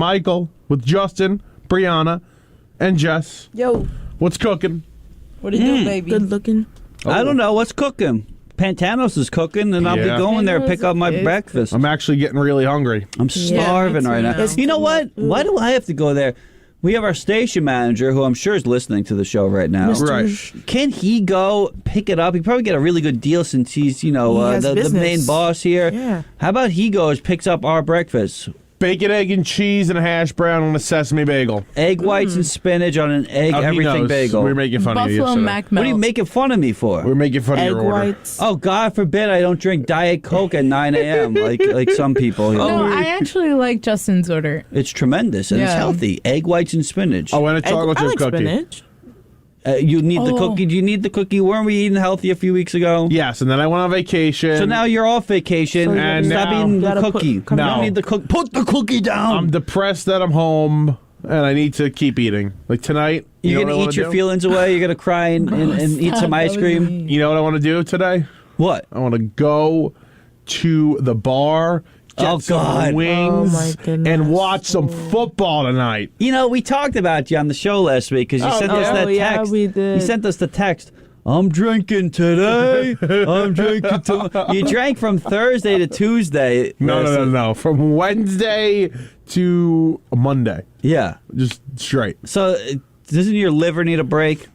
Michael with Justin, Brianna, and Jess. Yo. What's cooking? What are you doing, baby? Good looking. I don't know what's cooking. Pantanos is cooking, and I'll be going there to pick up my breakfast. I'm actually getting really hungry. I'm starving right now. You know what? Why do I have to go there? We have our station manager, who I'm sure is listening to the show right now. Right. Can he go pick it up? He probably get a really good deal since he's, the main boss here. Yeah. How about he goes, picks up our breakfast? Bacon, egg, and cheese, and a hash brown on a sesame bagel. Egg whites and spinach on an egg everything bagel. We were making fun of you Buffalo yesterday. Mac What are you melt. making fun of me for? We were making fun of Egg your order. whites. Oh, God forbid I don't drink Diet Coke at 9 a.m. like some people. No, I actually like Justin's order. It's tremendous and it's Yeah. healthy. Egg whites and spinach. Oh, and a chocolate I chip like cookie. spinach. You need the cookie. Do you need the cookie? Weren't we eating healthy a few weeks ago? Yes, and then I went on vacation. So now you're off vacation. So And stop now- eating the Gotta put- cookie. come You down. don't need the cookie. Put the cookie down. I'm depressed that I'm home, and I need to keep eating. Like tonight, You're know going what I to eat your wanna do? feelings away. You're going to cry and eat some ice cream. You know what I want to do today? What? I want to go to the bar, get Oh, some God. wings, Oh, my goodness. and watch some football tonight. You know, we talked about you on the show last week because you sent us that yeah, text. we did. You sent us the text. I'm drinking today. I'm drinking tomorrow. You drank from Thursday to Tuesday. No. From Wednesday to Monday. Yeah. Just straight. So doesn't your liver need a break?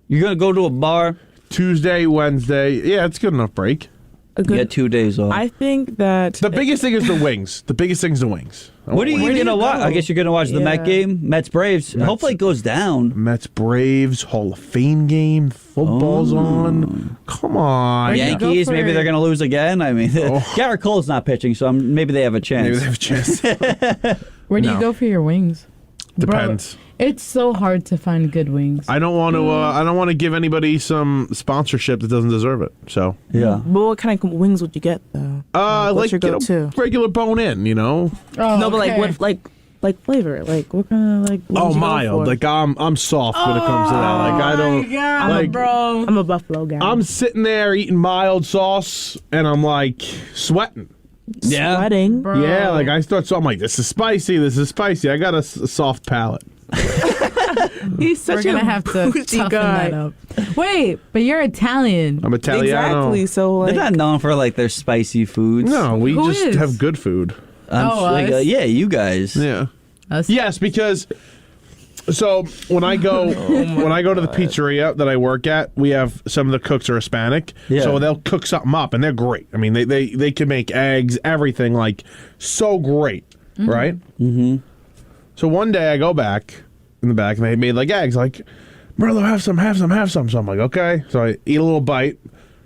You're going to go to a bar? Tuesday, Wednesday. Yeah, it's good enough break. A good- You get 2 days off. I think that The biggest thing is the wings. The biggest thing is the wings. What are you Where do going to you watch? go? I guess you're going to watch the Met Yeah. game, Mets Braves. Hopefully it goes down. Mets Braves Hall of Fame game. Football's on. Come on. Yeah. go Yankees, for- maybe they're going to lose again. I mean, Garrett Cole's not pitching, so maybe they have a chance. Maybe they have a chance. Where do No. you go for your wings? Depends. Bro, it's so hard to find good wings. I don't want to. I don't want to give anybody some sponsorship that doesn't deserve it. So, Yeah. But what kind of wings would you get though? like What's your get go-to? a regular bone in. You know. Oh, No, but okay. like flavor? Like what kind of wings Oh, you go mild. for? Like I'm soft when it comes to that. Like I don't. God, like bro. I'm a buffalo guy. I'm sitting there eating mild sauce and I'm like sweating. Yeah. sweating. Bro. Yeah, like I start. So I'm like, this is spicy. This is spicy. I got a soft palate. He's such We're gonna a have to bougie toughen guy. that up. Wait, but you're Italian. I'm Italiano. Exactly. So They're like, not known for like their spicy foods. No, we Who just is? have good food. us? Yeah, you guys. Yeah. Us? Yes, because so when I go to the pizzeria that I work at, we have some of the cooks are Hispanic. Yeah. So they'll cook something up and they're great. I mean, they can make eggs, everything like so great, right? Mm-hmm. So one day I go back in the back and they made like eggs, like Merlo, have some. So I'm like, okay. So I eat a little bite,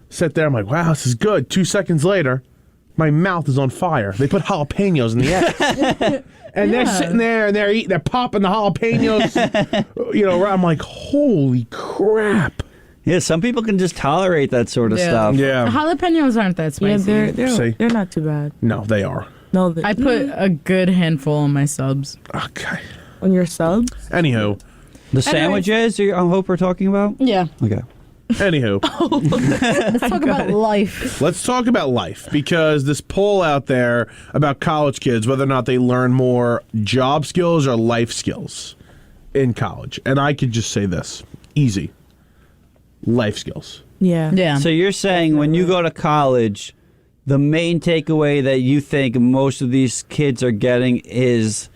sit there. I'm like, wow, this is good. 2 seconds later, my mouth is on fire. They put jalapenos in the eggs. And they're sitting there and they're eating, they're popping the jalapenos. You know, I'm like, holy crap. Yeah, some people can just tolerate that sort of Yeah. stuff. The Yeah. jalapenos aren't that yeah, spicy. See? they're not too bad. No, they are. No, I put a good handful on my subs. Okay. on your subs. Anywho. The sandwiches I hope we're talking about? Yeah. Okay. Anywho. Let's talk about life. Let's talk about life, because this poll out there about college kids, whether or not they learn more job skills or life skills in college. And I could just say this. Easy. Life skills. Yeah. Yeah. So you're saying when you go to college, the main takeaway that you think most of these kids are getting is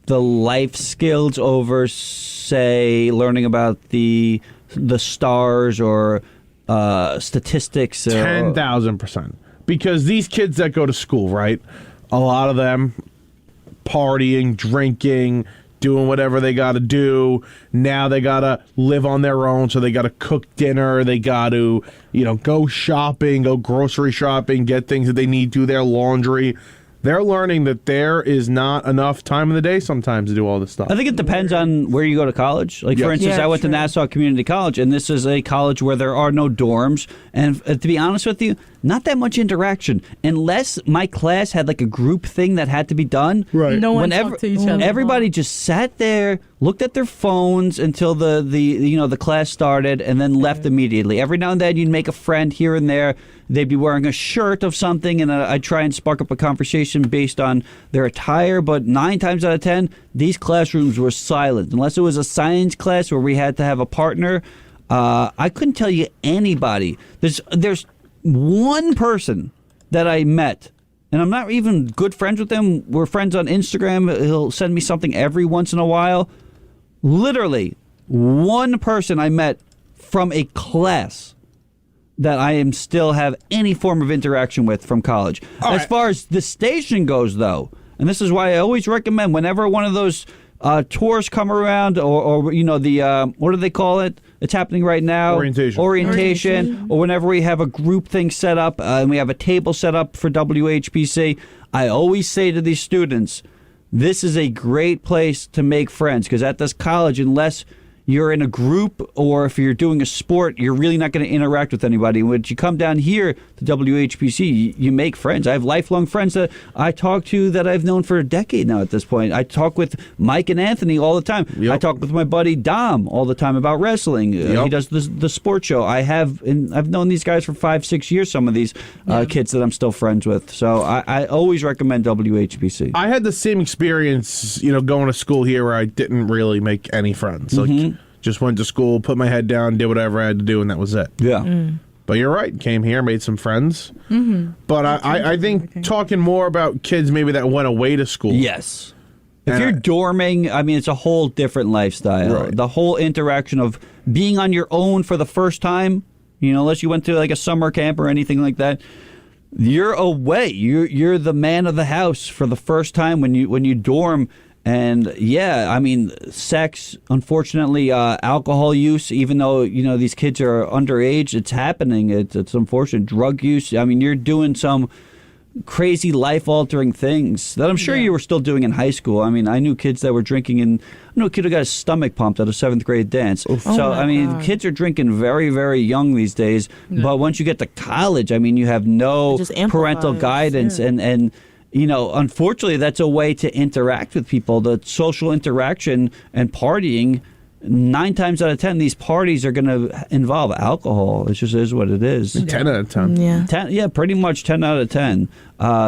the life skills over, say, learning about the stars or statistics. 10,000%. Because these kids that go to school, right? A lot of them partying, drinking, doing whatever they got to do. Now they got to live on their own, so they got to cook dinner. They got to, go shopping, go grocery shopping, get things that they need, do their laundry. They're learning that there is not enough time in the day sometimes to do all this stuff. I think it depends on where you go to college. Like, for Yes. instance, Yeah, I went to true. Nassau Community College, and this is a college where there are no dorms. And to be honest with you, not that much interaction. Unless my class had like a group thing that had to be done. Right. No one talked to each other. Everybody just sat there, looked at their phones until the class started, and then left immediately. Every now and then you'd make a friend here and there. They'd be wearing a shirt of something, and I'd try and spark up a conversation based on their attire. But 9 times out of 10, these classrooms were silent. Unless it was a science class where we had to have a partner, I couldn't tell you anybody. There's one person that I met, and I'm not even good friends with him. We're friends on Instagram. He'll send me something every once in a while. Literally, one person I met from a class that I am still have any form of interaction with from college. As far as the station goes, though, and this is why I always recommend whenever one of those tours come around, or the what do they call it? It's happening right now. Orientation. Or whenever we have a group thing set up and we have a table set up for WHPC, I always say to these students, this is a great place to make friends, because at this college, unless you're in a group or if you're doing a sport, you're really not going to interact with anybody. When you come down here to WHPC, you make friends. I have lifelong friends that I talk to that I've known for a decade now at this point. I talk with Mike and Anthony all the time. Yep. I talk with my buddy Dom all the time about wrestling. Yep. He does the sports show. I've known these guys for 5-6 years, some of these kids that I'm still friends with. So I always recommend WHPC. I had the same experience, going to school here where I didn't really make any friends. Like, just went to school, put my head down, did whatever I had to do, and that was it. Yeah. But you're right. Came here, made some friends. But I think talking more about kids maybe that went away to school. Yes. If you're dorming, I mean, it's a whole different lifestyle. Right. The whole interaction of being on your own for the first time, unless you went to like a summer camp or anything like that, you're away. You're the man of the house for the first time when you dorm. And yeah, I mean, sex, unfortunately, alcohol use, even though, these kids are underage, it's happening. It's unfortunate. Drug use. I mean, you're doing some crazy life-altering things that I'm sure you were still doing in high school. I mean, I knew kids that were drinking, and I knew a kid who got his stomach pumped at a 7th grade dance. So, I mean, kids are drinking very, very young these days. But once you get to college, I mean, you have no parental guidance and unfortunately, that's a way to interact with people. The social interaction and partying, 9 times out of 10, these parties are going to involve alcohol. It just is what it is. 10 out of 10. Yeah. Pretty much 10 out of 10.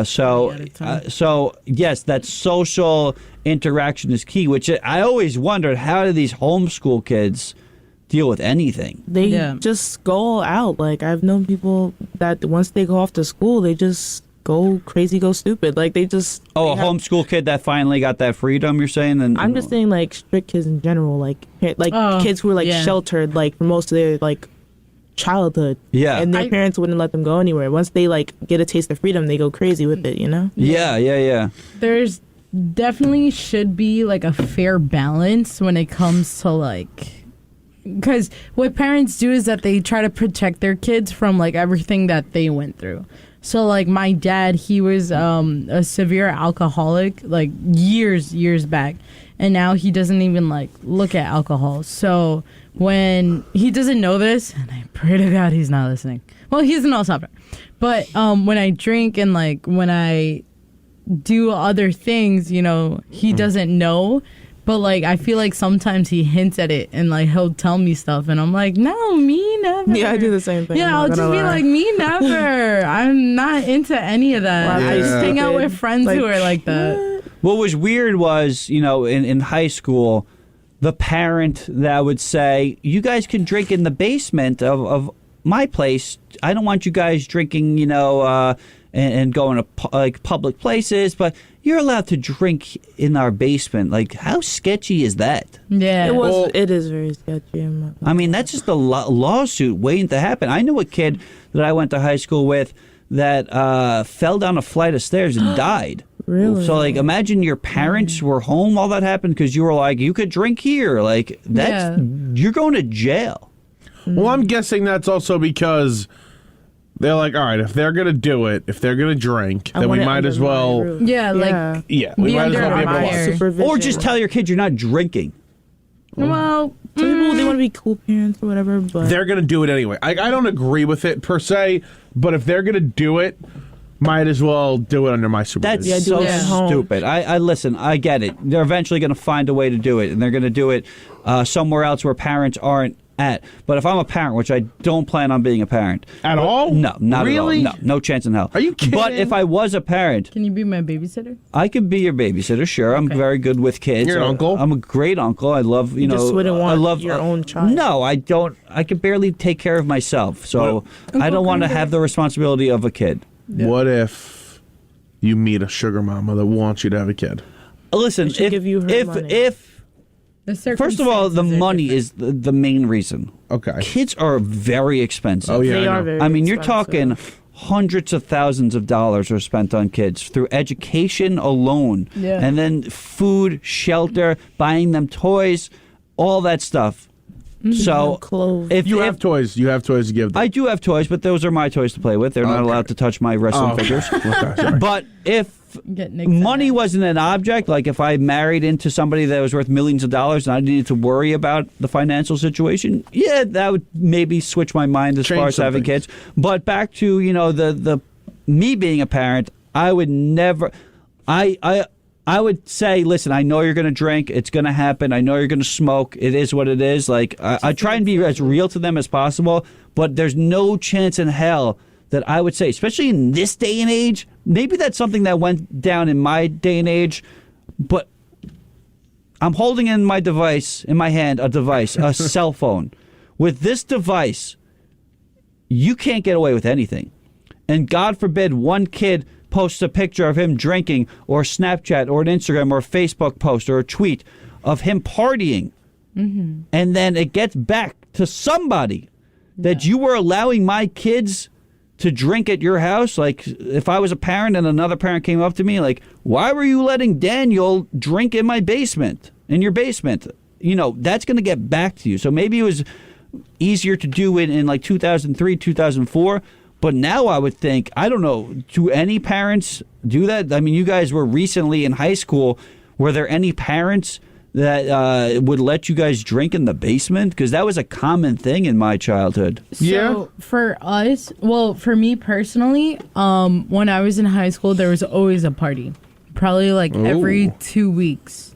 So yes, that social interaction is key, which I always wondered, how do these homeschool kids deal with anything? They just go out. Like, I've known people that once they go off to school, they just go crazy, go stupid. Like, they just... Oh, a homeschool kid that finally got that freedom, you're saying? And I'm just saying, like, strict kids in general. Like kids who are, sheltered, like, for most of their, like, childhood. Yeah. And their parents wouldn't let them go anywhere. Once they, like, get a taste of freedom, they go crazy with it, Yeah. There's definitely should be, like, a fair balance when it comes to, like... Because what parents do is that they try to protect their kids from, like, everything that they went through. So, like, my dad, he was a severe alcoholic, like, years back. And now he doesn't even, like, look at alcohol. So when he doesn't know this, and I pray to God he's not listening. Well, he's an all-stopper. But when I drink and, like, when I do other things, he doesn't know. But, like, I feel like sometimes he hints at it and, like, he'll tell me stuff. And I'm like, no, me never. Yeah, I do the same thing. Yeah, I'll just be like, me never. I'm not into any of that. I just hang out with friends who are like that. What was weird was, in high school, the parent that would say, you guys can drink in the basement of my place. I don't want you guys drinking, and going to like public places, but you're allowed to drink in our basement. Like, how sketchy is that? Yeah. It is very sketchy. I mean, that's just a lawsuit waiting to happen. I knew a kid that I went to high school with that fell down a flight of stairs and died. Really? So, like, imagine your parents were home, all that happened because you were like, you could drink here. Like, you're going to jail. Well, I'm guessing that's also because they're like, all right, if they're going to do it, if they're going to drink, then we might as well... we might as well be able to watch. Or just tell your kid you're not drinking. Well, some people, they want to be cool parents or whatever, but They're going to do it anyway. I don't agree with it per se, but if they're going to do it, might as well do it under my supervision. That's do so it at home. stupid. I listen. I get it. They're eventually going to find a way to do it, and they're going to do it somewhere else where parents aren't at. But if I'm a parent, which I don't plan on being a parent At all? no, not Really? at all. No chance in hell. Are you kidding? But if I was a parent, Can you be my babysitter? I could be your babysitter. Sure, I'm Okay. very good with kids. You're an uncle? I'm a great uncle. I love you know. just wouldn't want I love your own child. No, I don't. I can barely take care of myself, so I don't want to have the responsibility of a kid. What if you meet a sugar mama that wants you to have a kid? Listen, should give you her money. if The first of all, the circumstances are money different. is the main reason. Okay. Kids are very expensive. Oh, yeah. they I are know. very I mean, you're expensive. talking hundreds of thousands of dollars are spent on kids through education alone. Yeah. And then food, shelter, buying them toys, all that stuff. So clothes. if You have toys. You have toys to give them. I do have toys, but those are my toys to play with. They're not Okay. allowed to touch my wrestling okay. figures. Okay, sorry. But if Get Nick's money ass. wasn't an object, like if I married into somebody that was worth millions of dollars and I needed to worry about the financial situation, yeah, that would maybe switch my mind as Change far as some having things. kids. But back to, you know, the me being a parent, I would never I would say, listen, I know you're going to drink. It's going to happen. I know you're going to smoke. It is what it is. Like, I try and be as real to them as possible, but there's no chance in hell that I would say, especially in this day and age, maybe that's something that went down in my day and age, but I'm holding in my device, in my hand, a cell phone. With this device, you can't get away with anything. And God forbid one kid posts a picture of him drinking or Snapchat or an Instagram or a Facebook post or a tweet of him partying. Mm-hmm. And then it gets back to somebody that you were allowing my kids to drink at your house. Like, if I was a parent and another parent came up to me, like, why were you letting Daniel drink in my basement, in your basement? You know, that's going to get back to you. So maybe it was easier to do it in like 2003, 2004. But now I would think, I don't know, do any parents do that? I mean, you guys were recently in high school. Were there any parents that would let you guys drink in the basement? Because that was a common thing in my childhood. Yeah. So for us, well, for me personally, when I was in high school, there was always a party, probably like every 2 weeks.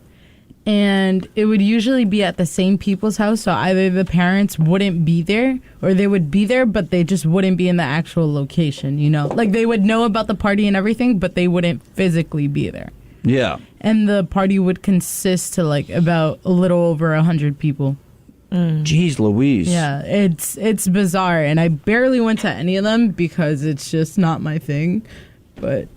And it would usually be at the same people's house. So either the parents wouldn't be there or they would be there, but they just wouldn't be in the actual location, you know? Like they would know about the party and everything, but they wouldn't physically be there. Yeah. And the party would consist to like about a little over 100 people. Jeez Louise. Yeah, it's bizarre, and I barely went to any of them because it's just not my thing. But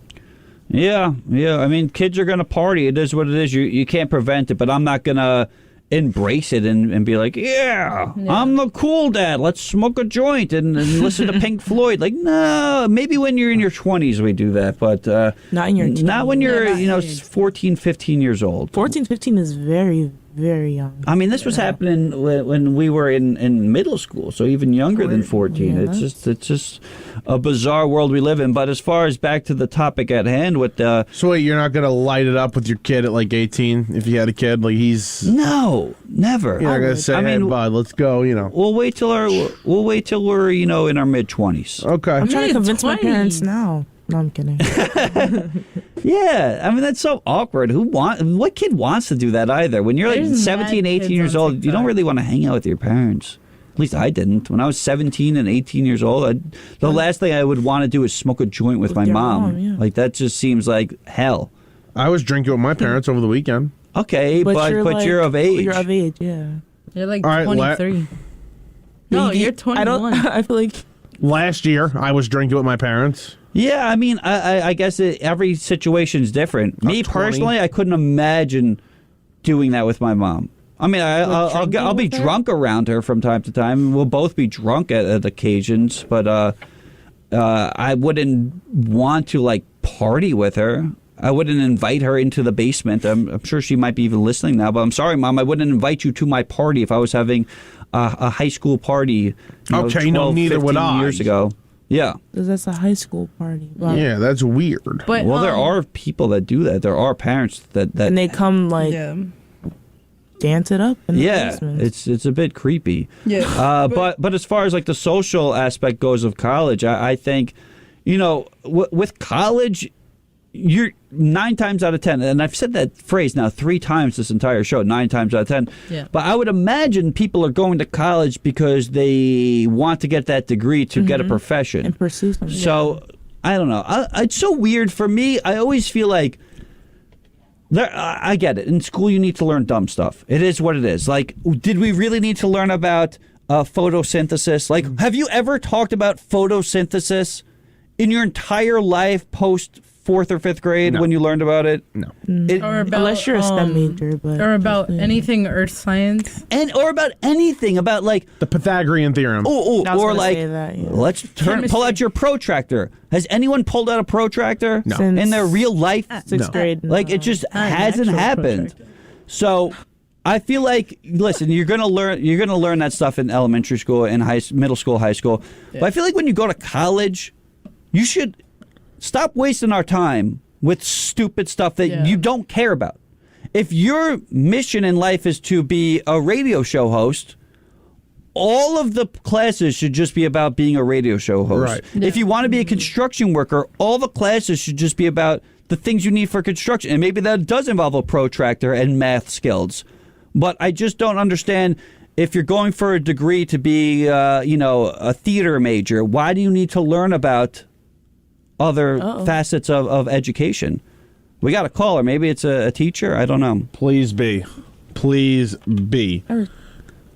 Yeah. I mean, kids are going to party. It is what it is. You can't prevent it, but I'm not going to embrace it and be like, yeah, I'm the cool dad. Let's smoke a joint and listen to Pink Floyd. Like, no, maybe when you're in your 20s we do that, but Not in your not when you're, not in your 14, 15 years old. 14, 15 is very, very young. I mean, this was happening when we were in middle school, so even younger than 14. Yeah, It's just a bizarre world we live in. But as far as back to the topic at hand, with So wait, you're not gonna light it up with your kid at like 18 if you had a kid? Like he's no, never. you're not gonna say, I hey mean, bud, let's go, you know. we'll wait till we're in our mid 20s. Okay. I'm trying to convince my 20s. parents now. No, I'm kidding. Yeah, I mean that's so awkward. What kid wants to do that either? When you're like There's 17, mad 18 kids years on old, you don't TikTok. really want to hang out with your parents. At least I didn't. When I was 17 and 18 years old, the last thing I would want to do is smoke a joint with my your mom. mom, yeah. Like that just seems like hell. I was drinking with my parents over the weekend. Okay, but you're of age. You're of age, yeah. you're like All right, 23. No, you're 21. I don't. I feel like Last year, I was drinking with my parents. Yeah, I mean, I guess every situation's different. Me 20. personally, I couldn't imagine doing that with my mom. I mean, I'll be with her? drunk around her from time to time. We'll both be drunk at occasions, but I wouldn't want to like party with her. I wouldn't invite her into the basement. I'm sure she might be even listening now, but I'm sorry, Mom. I wouldn't invite you to my party if I was having a high school party. Okay, no, 12, neither would 15 I. years ago. Yeah. that's a high school party. But, Yeah, that's weird. But Well, there are people that do that. There are parents that and they come like yeah. dance it up in the Yeah, basement. it's a bit creepy. Yeah. But as far as like the social aspect goes of college, I think, with college, you're 9 times out of 10, and I've said that phrase now 3 times this entire show, 9 times out of 10. Yeah. But I would imagine people are going to college because they want to get that degree to get a profession and pursue something. So I don't know. It's so weird for me. I always feel like I get it. In school, you need to learn dumb stuff. It is what it is. Like, did we really need to learn about photosynthesis? Like, have you ever talked about photosynthesis in your entire life post 4th or 5th grade No. when you learned about it? No. Or about, Unless you're a STEM major, but or about anything earth science. Or about anything about like The Pythagorean theorem. I was or gonna like say that, yeah. let's Chemistry. pull out your protractor. Has anyone pulled out a protractor No. Since in their real life? 6th grade. Like it just hasn't actual happened. protractor. So I feel like, listen, you're gonna learn that stuff in elementary school, in middle school, high school. But I feel like when you go to college, you should stop wasting our time with stupid stuff that Yeah. you don't care about. If your mission in life is to be a radio show host, all of the classes should just be about being a radio show host. Right. If you want to be a construction worker, all the classes should just be about the things you need for construction. And maybe that does involve a protractor and math skills. But I just don't understand, if you're going for a degree to be, a theater major, why do you need to learn about other facets of education? We got a caller. Maybe it's a teacher. I don't know. Please be. Please be.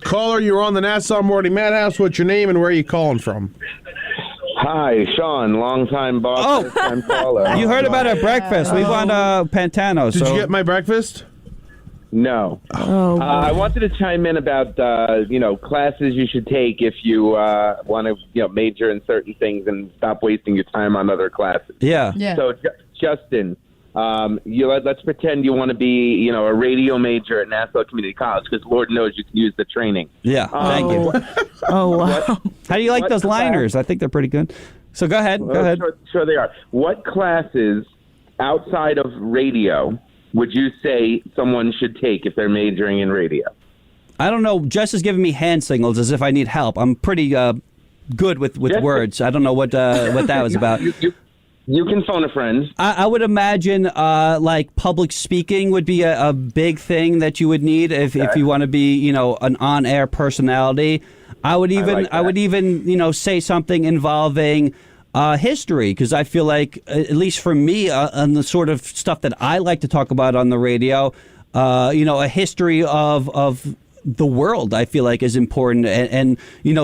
Caller, you're on the Nassau Morning Madhouse. What's your name and where are you calling from? Hi, Sean, long-time boss, first-time caller. You heard about our breakfast. We want Pantano. Did you get my breakfast? No. Oh, I wanted to chime in about, classes you should take if you want to, major in certain things and stop wasting your time on other classes. Yeah. Yeah. So, Justin, let's pretend you want to be, a radio major at Nassau Community College, because Lord knows you can use the training. Yeah. Thank you. Oh, wow. How do you like What those class- liners? I think they're pretty good. So go ahead. Go ahead. Sure they are. What classes outside of radio would you say someone should take if they're majoring in radio? I don't know. Jess is giving me hand signals as if I need help. I'm pretty good with Jess- words. I don't know what that was about. You can phone a friend. I would imagine like public speaking would be a big thing that you would need if you want to be, an on-air personality. I would even say something involving history, because I feel like, at least for me, on the sort of stuff that I like to talk about on the radio, a history of the world, I feel like, is important, and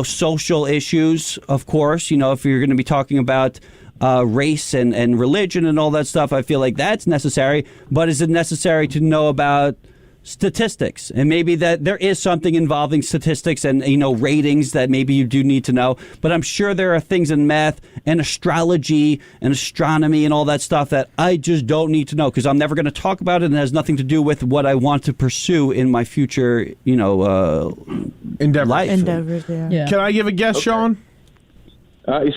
social issues, of course. If you're going to be talking about race and religion and all that stuff, I feel like that's necessary. But is it necessary to know about statistics? And maybe that there is something involving statistics and ratings that maybe you do need to know. But I'm sure there are things in math and astrology and astronomy and all that stuff that I just don't need to know, because I'm never going to talk about it, and it has nothing to do with what I want to pursue in my future Endeavor. life. Endeavors, yeah. Yeah. Can I give a guess, Sean?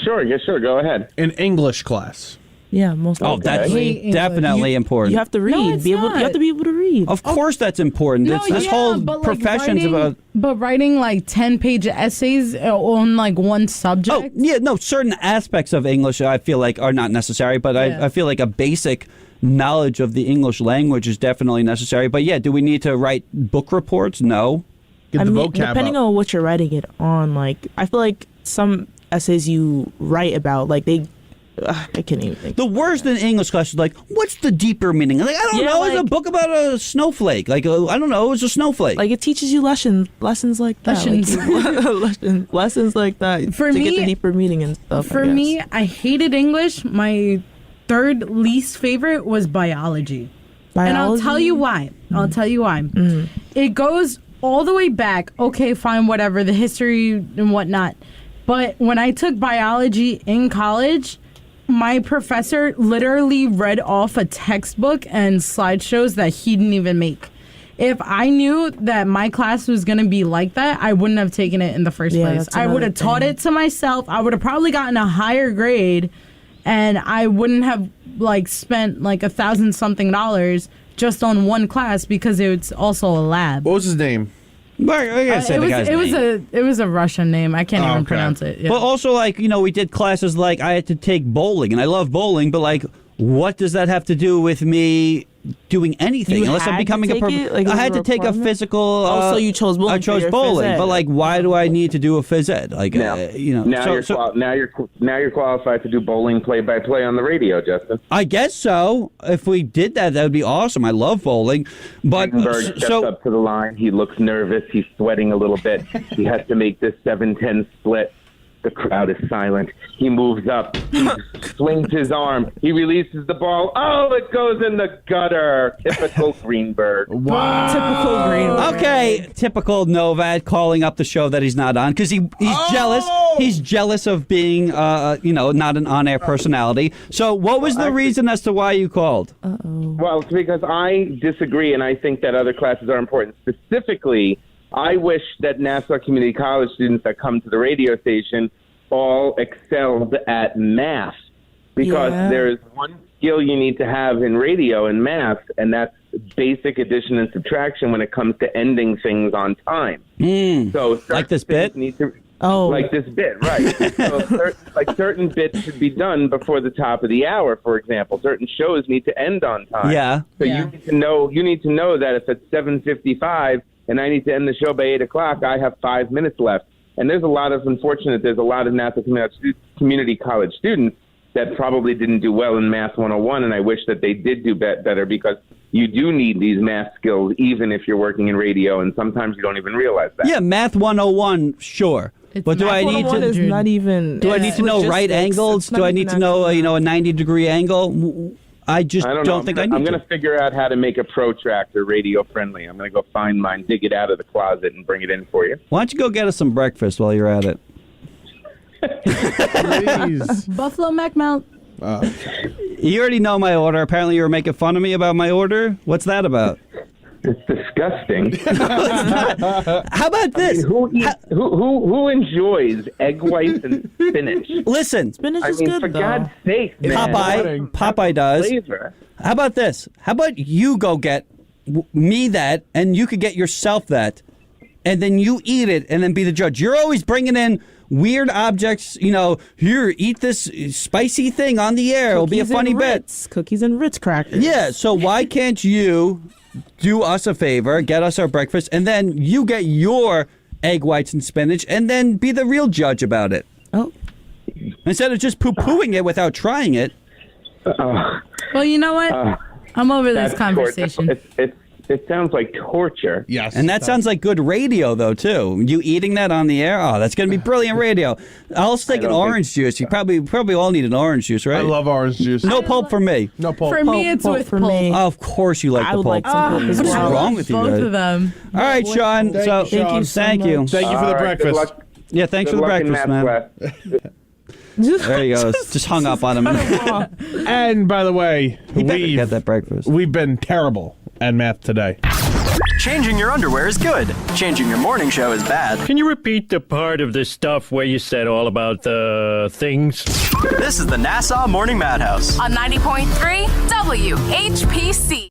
Sure. Go ahead. An English class. Yeah, most Oh, likely. that's Hate English. definitely important. You have to read. it's You not. have to be able to read. Of course, that's important. This whole but, profession's about. But writing like 10-page essays on like one subject. Oh, yeah, no, certain aspects of English I feel like are not necessary, but Yeah. I feel like a basic knowledge of the English language is definitely necessary. But yeah, do we need to write book reports? No. Get the vocab depending up. on what you're writing it on, like I feel like some essays you write about, like I can't even think. The worst in English class is like, what's the deeper meaning? Like, I don't Yeah, know. It's a like- book about a snowflake. Like, I don't know. It's a snowflake. Like it teaches you lessons like that. Lessons. Lessons like that. For to me- get the deeper meaning and stuff. For me, I hated English. My third least favorite was biology. And I'll tell you why. It goes all the way back. Okay, fine, whatever, the history and whatnot. But when I took biology in college, my professor literally read off a textbook and slideshows that he didn't even make. If I knew that my class was going to be like that, I wouldn't have taken it in the first place. that's I would another have taught thing. it to myself. I would have probably gotten a higher grade, and I wouldn't have spent like $1,000 something just on one class because it's also a lab. What was his name? I gotta say the guy's name. It was a Russian name. I can't even okay. pronounce it. Yeah. But also, like, we did classes like I had to take bowling, and I love bowling, but like, what does that have to do with me doing anything? You Unless I'm had to becoming take it? Like, I it was had a to take a requirement? physical. So you chose bowling. I chose for your bowling, phys ed. but like, why do I need to do a phys ed? Like, Now so you're qualified to do bowling play-by-play on the radio, Justin. I guess so. If we did that, that would be awesome. I love bowling, but Berg steps up to the line. He looks nervous. He's sweating a little bit. He has to make this 7-10 split. The crowd is silent. He moves up. He swings his arm. He releases the ball. Oh, it goes in the gutter. Typical Greenberg. Wow. Typical Greenberg. okay, typical Novad calling up the show that he's not on because he's jealous. He's jealous of being, not an on-air personality. So, what was the reason as to why you called? Well, it's because I disagree, and I think that other classes are important. Specifically, I wish that Nassau Community College students that come to the radio station all excelled at math, because there's one skill you need to have in radio and math, and that's basic addition and subtraction when it comes to ending things on time. So Like this bit? Like this bit, right. So certain bits should be done before the top of the hour, for example. Certain shows need to end on time. Yeah. So you need to know that if it's 7:55 and I need to end the show by 8 o'clock, I have 5 minutes left. And there's a lot of Nassau Community College students that probably didn't do well in Math 101, and I wish that they did do better, because you do need these math skills even if you're working in radio, and sometimes you don't even realize that. Yeah, Math 101, sure. But do I need to? Is not even. Do I need to know right angles? Do I need to know a 90-degree angle? I just don't think I need to. I'm going to figure out how to make a protractor radio friendly. I'm going to go find mine, dig it out of the closet, and bring it in for you. Why don't you go get us some breakfast while you're at it? Please. Buffalo Mac Mount. You already know my order. Apparently, you were making fun of me about my order. What's that about? It's disgusting. How about this? Who enjoys egg whites and spinach? Listen, Spinach I is mean, good for though. God's sake, man. Popeye does. Flavor. How about this? How about you go get me that, and you could get yourself that, and then you eat it, and then be the judge. You're always bringing in weird objects. Here, eat this spicy thing on the air. It'll be a funny bit. Cookies and Ritz crackers. Yeah. So why can't you do us a favor, get us our breakfast, and then you get your egg whites and spinach, and then be the real judge about it? Oh. Instead of just poo-pooing it without trying it. Well, you know what? I'm over this That's conversation. It sounds like torture. Yes. And that sounds like good radio, though, too. You eating that on the air? Oh, that's going to be brilliant radio. I'll take an orange juice. You probably all need an orange juice, right? I love orange juice. No pulp for me. No pulp. For me, it's Pulp with for pulp. me. Oh, of course you like I the would pulp. like some pulp as What is well. wrong with you Both guys? of them. All right, Sean. Thank So you, Sean. Thank you so thank you. much. Thank you for the All right, breakfast. Good luck, Yeah, thanks good for the luck in breakfast, math man. class. There he goes. Just hung up on him. And by the way, Get that breakfast. we've been terrible at math today. Changing your underwear is good. Changing your morning show is bad. Can you repeat the part of the stuff where you said all about the things? This is the Nassau Morning Madhouse. On 90.3 WHPC.